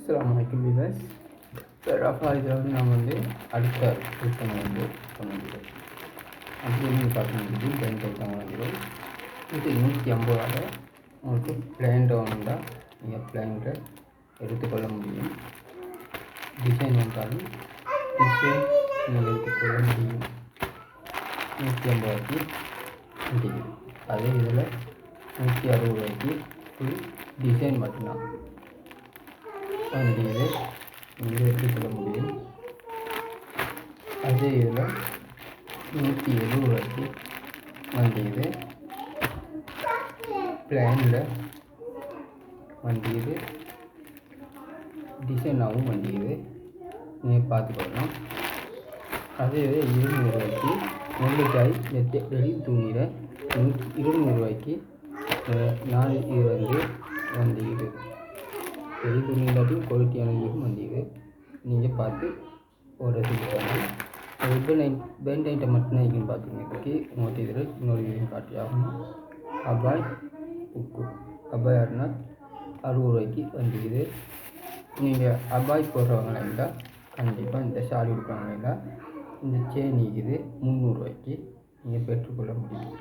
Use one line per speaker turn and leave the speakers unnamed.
அஸ்ஸலாமு அலைக்கும் viewers. Rafah இதில் வந்து நம்ம வந்து அடுத்த விற்பனை வந்து பண்ணிக்கிறோம். அப்படி நீங்கள் பார்க்கணும் பிளான் டைப் வாங்கிக்கிறோம். இது 150 உங்களுக்கு பிளான் வந்தால் நீங்கள் பிளான்ட்டை எடுத்துக்கொள்ள முடியும். டிசைன் வந்தாலும் டிசைன் நீங்கள் எடுத்துக்கொள்ள முடியும். 150 முடியுது. அதே இதில் 160 ஃபுல் டிசைன் மட்டும்தான் வண்டியை நீங்கள் எடுத்துக்கொள்ள முடியும். அதே இதில் 170 வண்டியுது பிளானில் வண்டியுது டிசைனாகவும் வண்டியுது நீங்கள் பார்த்துக்கொள்ளலாம். அதே 200 நெல்லிக்காய் வெளி துணியில் 200 4 இது வந்து வண்டியுது வெளி துணி இல்லாட்டியும் குவாலிட்டியான இதுவும் வண்டியுது நீங்கள் பார்த்து ஒரு பண்ணலாம். பெண்ட் ஐட்டம் மட்டும்தான் இருக்குன்னு பார்த்துக்கிறதுக்கு உங்களுக்கு இதில் இன்னொரு இதுவும் காட்டி ஆகணும். அபாய் உக்கு அபாய் அருணா 60 வந்துக்குது. நீங்கள் அபாய் போடுறவங்களா இருந்தால் கண்டிப்பாக இந்த சாரி கொடுக்குறவங்களா இருந்தால் இந்த செயின் இருக்குது 300 நீங்கள் பெற்றுக்கொள்ள முடியும்.